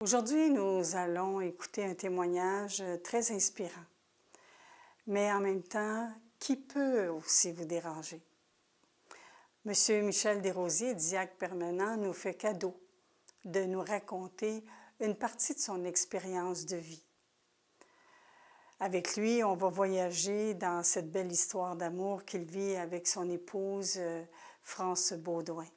Aujourd'hui, nous allons écouter un témoignage très inspirant, mais en même temps, qui peut aussi vous déranger. Monsieur Michel Desrosiers, diacre permanent, nous fait cadeau de nous raconter une partie de son expérience de vie. Avec lui, on va voyager dans cette belle histoire d'amour qu'il vit avec son épouse France Beaudoin.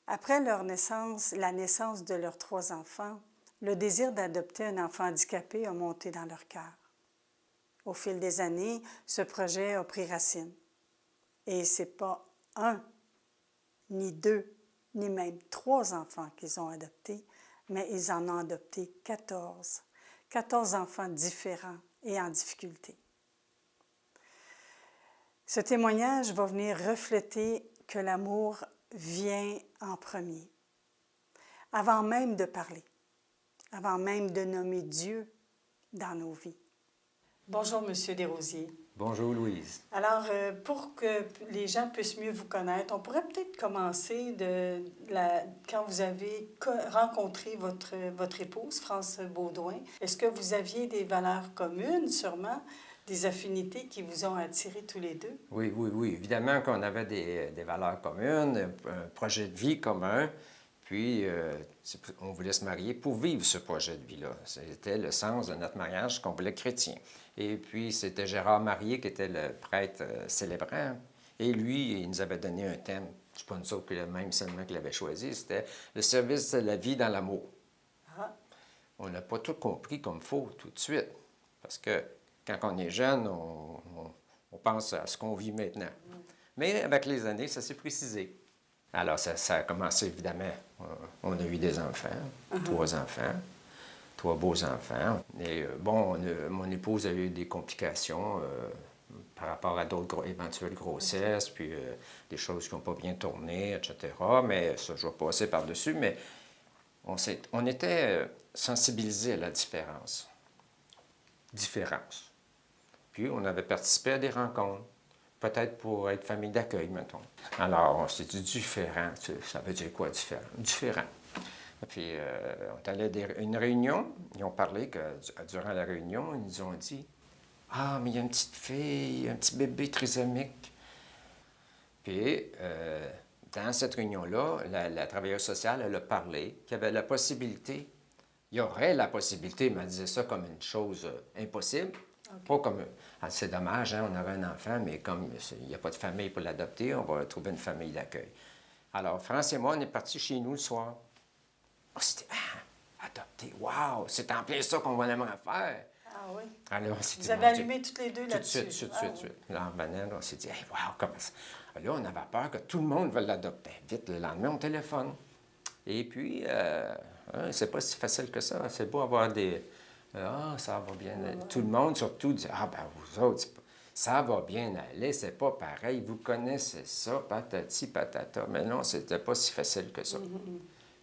Après la naissance de leurs 3 enfants, le désir d'adopter un enfant handicapé a monté dans leur cœur. Au fil des années, ce projet a pris racine. Et ce n'est pas 1, ni 2, ni même 3 enfants qu'ils ont adoptés, mais ils en ont adopté 14. 14 enfants différents et en difficulté. Ce témoignage va venir refléter que l'amour vient en premier, avant même de parler, avant même de nommer Dieu dans nos vies. Bonjour, Monsieur Desrosiers. Bonjour, Louise. Alors, pour que les gens puissent mieux vous connaître, on pourrait peut-être commencer quand vous avez rencontré votre épouse, France Beaudoin. Est-ce que vous aviez des valeurs communes, sûrement, des affinités qui vous ont attirés tous les deux? Oui, oui, oui. Évidemment qu'on avait des valeurs communes, un projet de vie commun. Puis, on voulait se marier pour vivre ce projet de vie-là. C'était le sens de notre mariage qu'on voulait chrétien. Et puis, c'était Gérard Marié qui était le prêtre célébrant. Et lui, il nous avait donné un thème. Je ne suis pas que le même seulement qu'il avait choisi. C'était le service de la vie dans l'amour. Ah. On n'a pas tout compris comme il faut tout de suite. Parce que quand on est jeune, on pense à ce qu'on vit maintenant. Mais avec les années, ça s'est précisé. Alors, ça a commencé, évidemment. On a eu des enfants, 3 enfants, 3 beaux enfants. Et bon, mon épouse a eu des complications par rapport à d'autres éventuelles grossesses, puis des choses qui n'ont pas bien tourné, etc. Mais ça, je vais passer par-dessus. Mais on était sensibilisés à la différence. Puis, on avait participé à des rencontres. Peut-être pour être famille d'accueil, mettons. Alors, on s'est dit différent. Ça veut dire quoi, différent? Différent. Puis, on est allé à une réunion. Ils ont parlé que durant la réunion, ils nous ont dit « Ah, mais il y a une petite fille, un petit bébé trisomique. » Puis, dans cette réunion-là, la travailleuse sociale, elle a parlé qu'il y avait la possibilité, il y aurait la possibilité, mais elle disait ça comme une chose impossible. Okay. Pas comme, c'est dommage, hein, on aurait un enfant, mais comme il n'y a pas de famille pour l'adopter, on va trouver une famille d'accueil. Alors, France et moi, on est partis chez nous le soir. On s'est dit, adopter, wow, c'est en plein ça qu'on aimerait faire. Ah oui? Alors, on s'est dit, vous avez allumé toutes les deux là-dessus? Tout de suite. Là, en venant, on s'est dit, hey, wow, comment ça? Là, on avait peur que tout le monde veuille l'adopter. Vite, le lendemain, on téléphone. Et puis, c'est pas si facile que ça. C'est beau avoir des... ça va bien aller. Tout le monde, surtout, dit, vous autres, ça va bien aller, c'est pas pareil, vous connaissez ça, patati, patata. Mais non, c'était pas si facile que ça.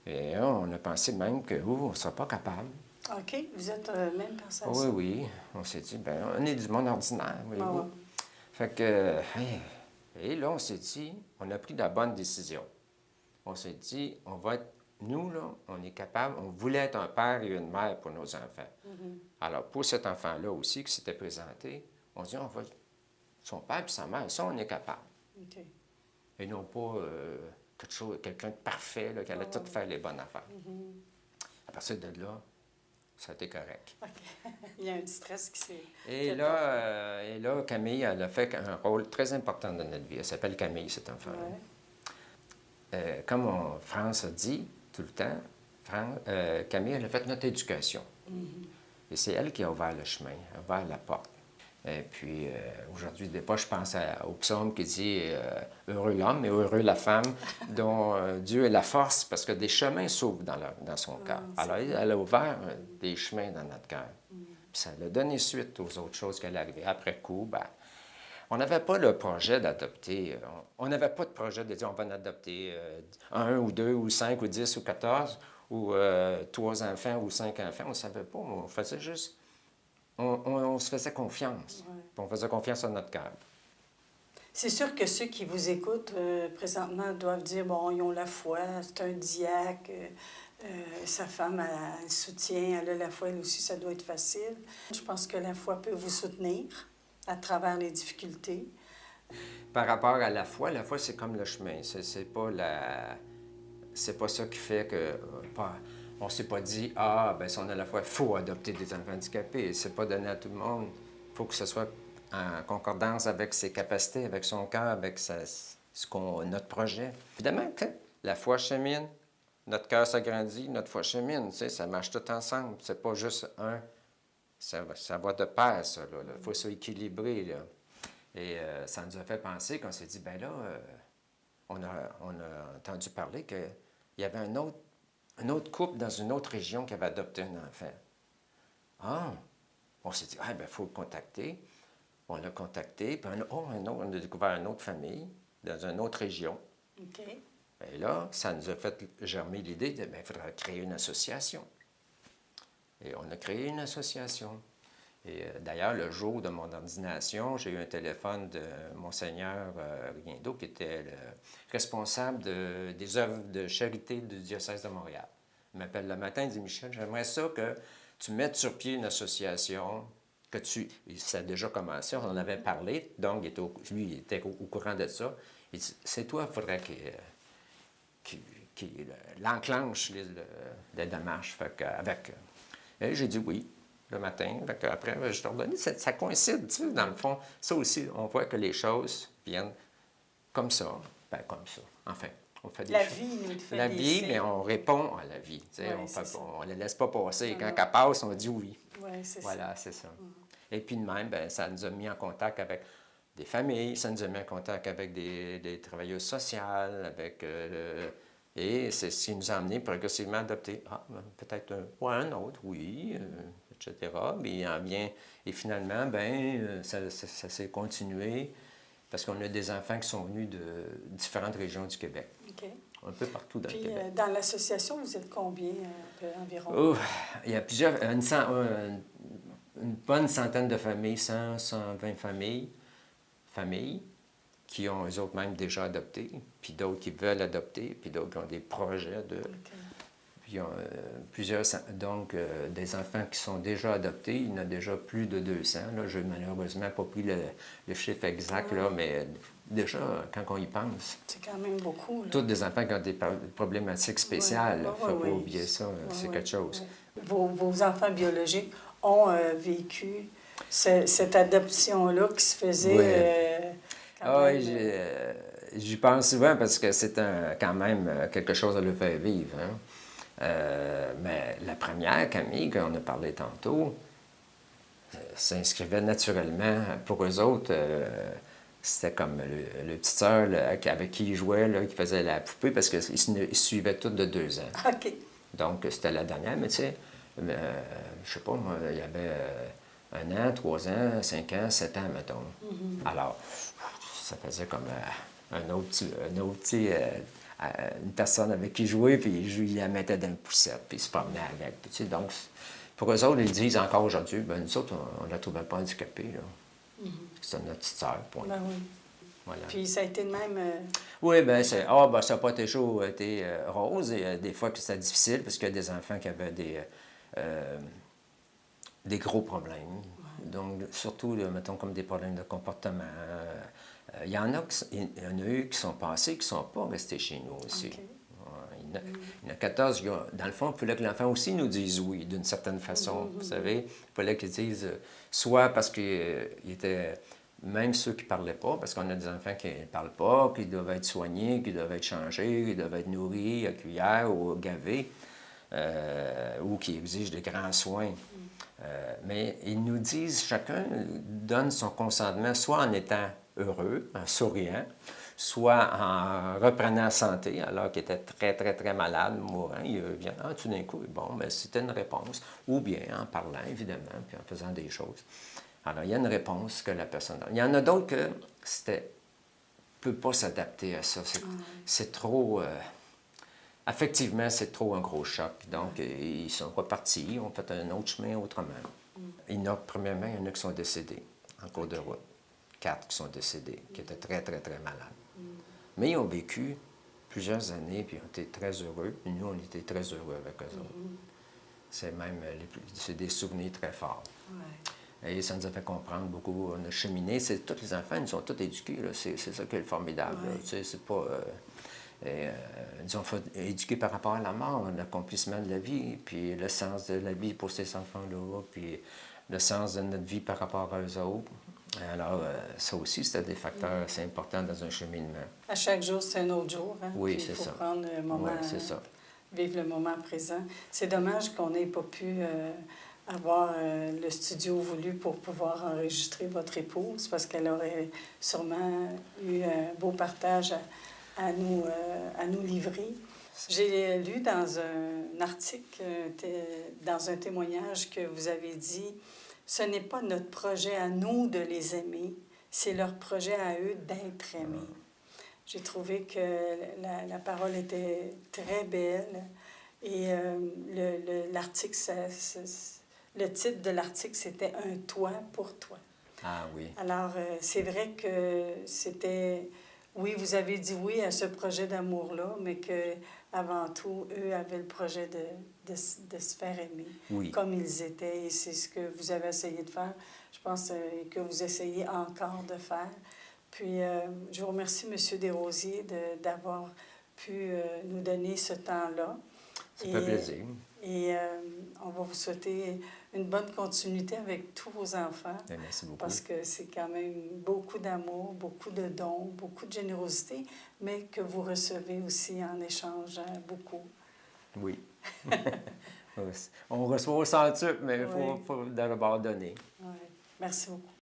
Et on a pensé même que, on ne sera pas capable. OK, vous êtes même pensé à ça? Oui. On s'est dit, on est du monde ordinaire, voyez-vous. Fait que, et là, on s'est dit, on a pris la bonne décision. On s'est dit, nous, là, on est capable, on voulait être un père et une mère pour nos enfants. Alors, pour cet enfant-là aussi qui s'était présenté, on dit, on va son père et sa mère, ça, on est capable. Okay. Et non pas quelqu'un de parfait, là, qui allait tout faire les bonnes affaires. À partir de là, ça a été correct. Okay. Il y a un stress qui s'est... Et là, Camille, elle a fait un rôle très important dans notre vie. Elle s'appelle Camille, cet enfant-là. Comme France a dit tout le temps, Camille, elle a fait notre éducation. Et c'est elle qui a ouvert le chemin, a ouvert la porte. Et puis, aujourd'hui, des fois, je pense au psaume qui dit « Heureux l'homme et heureux la femme dont Dieu est la force », parce que des chemins s'ouvrent dans son cœur. Alors, elle a ouvert des chemins dans notre cœur. Puis ça a donné suite aux autres choses qu'elle est arrivée. Après coup, on n'avait pas le projet d'adopter. On n'avait pas de projet de dire on va en adopter 1 ou 2 ou 5 ou 10 ou 14 ou 3 enfants ou 5 enfants. On ne savait pas. On faisait juste... On se faisait confiance. On faisait confiance à notre cœur. C'est sûr que ceux qui vous écoutent présentement doivent dire, bon, ils ont la foi, c'est un diacre, sa femme a le soutien, elle a la foi, elle aussi, ça doit être facile. Je pense que la foi peut vous soutenir à travers les difficultés. Par rapport à la foi, c'est comme le chemin. C'est pas c'est pas ça qui fait que... on s'est pas dit, ah, ben si on a la foi, il faut adopter des enfants handicapés. C'est pas donné à tout le monde. Il faut que ce soit en concordance avec ses capacités, avec son cœur, avec notre projet. Évidemment que la foi chemine, notre cœur s'agrandit, notre foi chemine, tu sais, ça marche tout ensemble. C'est pas juste un. Ça va de pair, ça, là. Il faut s'équilibrer, là. Et ça nous a fait penser qu'on s'est dit, ben là, on a entendu parler qu'il y avait un autre couple dans une autre région qui avait adopté un enfant. Ah! On s'est dit, ah, ben il faut le contacter. On l'a contacté, puis on a découvert une autre famille dans une autre région. OK. Et là, ça nous a fait germer l'idée de, bien, il faudrait créer une association. Et on a créé une association. Et d'ailleurs, le jour de mon ordination, j'ai eu un téléphone de Monseigneur Riendo, qui était le responsable des œuvres de charité du diocèse de Montréal. Il m'appelle le matin, il dit, Michel, j'aimerais ça que tu mettes sur pied une association, ça a déjà commencé, on en avait parlé, donc lui, il était au courant de ça. Il dit, c'est toi, il faudrait qu'il l'enclenche, les démarches. Et j'ai dit oui. Le matin. Après, je t'ai ordonné, ça coïncide, tu sais, dans le fond. Ça aussi, on voit que les choses viennent comme ça. Ben, comme ça. Enfin, on fait des La choses. vie nous fait La des vie, signes. mais on répond à la vie. Tu sais, Ouais, on ne la laisse pas passer. Non, Quand non. elle passe, on dit oui. Oui, c'est Voilà, ça. c'est ça. Et puis de même, ben, ça nous a mis en contact avec des familles, ça nous a mis en contact avec des travailleuses sociales, et c'est ce qui nous a amené progressivement à adopter. Ah, ben, peut-être un autre, oui, etc. Mais il en vient. Et finalement, ben, ça s'est continué parce qu'on a des enfants qui sont venus de différentes régions du Québec. OK. Un peu partout dans Puis, le Québec. dans l'association, vous êtes combien environ? Oh, il y a une bonne centaine de familles, 100, 120 familles qui ont eux autres même déjà adopté, puis d'autres qui veulent adopter, puis d'autres qui ont des projets de... OK. Puis plusieurs, donc des enfants qui sont déjà adoptés, il y en a déjà plus de 200. Là, je n'ai malheureusement pas pris le chiffre exact, là, mais déjà, quand on y pense, C'est quand même beaucoup. Là. tous des enfants qui ont des problématiques spéciales, il ne faut pas oui. oublier ça, c'est quelque chose. Ouais. Vos enfants biologiques ont vécu cette adoption-là qui se faisait quand même... Oui, j'y pense souvent parce que c'est quand même quelque chose à le faire vivre. Hein? Mais la première, Camille, qu'on a parlé tantôt, s'inscrivait naturellement. Pour eux autres, c'était comme le petit sœur avec qui ils jouaient, là, qui faisait la poupée, parce qu'ils se suivaient toutes de 2 ans. OK. Donc, c'était la dernière, mais tu sais, je sais pas, moi, il y avait 1 an, 3 ans, 5 ans, 7 ans, mettons. Alors, ça faisait comme un autre petit, une personne avec qui jouer, puis il la mettait dans une poussette, puis il se promenait avec. Puis, tu sais, donc, pour eux autres, ils disent encore aujourd'hui, ben nous autres, on ne la trouvait pas handicapée, là. C'est notre petite sœur, point. Ben oui. Voilà. Puis ça a été de même... Oui, bien, ça n'a pas toujours été rose. Et des fois que c'était difficile, parce qu'il y a des enfants qui avaient des gros problèmes. Donc, surtout, là, mettons, comme des problèmes de comportement. Il y en a eu qui sont passés, qui ne sont pas restés chez nous aussi. OK. Il y en a 14. Dans le fond, il fallait que l'enfant aussi nous dise oui, d'une certaine façon. Vous savez, il fallait qu'ils disent soit parce qu'il était... Même ceux qui ne parlaient pas, parce qu'on a des enfants qui ne parlent pas, qui doivent être soignés, qui doivent être changés, qui doivent être nourris à cuillère ou gavés, ou qui exigent de grands soins. Mais ils nous disent, chacun donne son consentement, soit en étant heureux, en souriant, soit en reprenant santé, alors qu'il était très, très, très malade, mourant. Il vient, tout d'un coup, bon, mais c'était une réponse. Ou bien en parlant, évidemment, puis en faisant des choses. Alors, il y a une réponse que la personne donne. Il y en a d'autres que ne peut pas s'adapter à ça. C'est trop... affectivement, c'est trop un gros choc. Donc, ils sont repartis, ils ont fait un autre chemin autrement. Premièrement, il y en a qui sont décédés en cours de route, 4 qui sont décédés, qui étaient très, très, très malades. Mais ils ont vécu plusieurs années, puis ils ont été très heureux. Puis nous, on était très heureux avec eux autres. C'est même c'est des souvenirs très forts. Et ça nous a fait comprendre beaucoup. On a cheminé. Tous les enfants, ils sont tous éduqués. C'est ça qui est le formidable. Tu sais, c'est pas... ils ont fait éduquer par rapport à la mort, l'accomplissement de la vie, puis le sens de la vie pour ces enfants-là, puis le sens de notre vie par rapport à eux autres. Alors, ça aussi, c'était des facteurs assez importants dans un cheminement. À chaque jour, c'est un autre jour. Hein? Oui, c'est ça. Il faut prendre le moment, c'est ça. Vivre le moment présent. C'est dommage qu'on n'ait pas pu avoir le studio voulu pour pouvoir enregistrer votre épouse, parce qu'elle aurait sûrement eu un beau partage à nous livrer. J'ai lu dans un article, dans un témoignage, que vous avez dit « Ce n'est pas notre projet à nous de les aimer, c'est leur projet à eux d'être aimés. » J'ai trouvé que la parole était très belle et l'article, le titre de l'article, c'était « Un toit pour toi ». Ah oui. Alors, c'est vrai que c'était... Oui, vous avez dit oui à ce projet d'amour-là, mais qu'avant tout, eux avaient le projet de se faire aimer comme ils étaient. Et c'est ce que vous avez essayé de faire. Je pense que vous essayez encore de faire. Puis, je vous remercie, M. Desrosiers, d'avoir pu nous donner ce temps-là. Ça fait plaisir. Et on va vous souhaiter une bonne continuité avec tous vos enfants. Bien, merci beaucoup. Parce que c'est quand même beaucoup d'amour, beaucoup de dons, beaucoup de générosité, mais que vous recevez aussi en échange beaucoup. Oui. On reçoit au centuple, mais il faut d'abord donner. Oui. Merci beaucoup.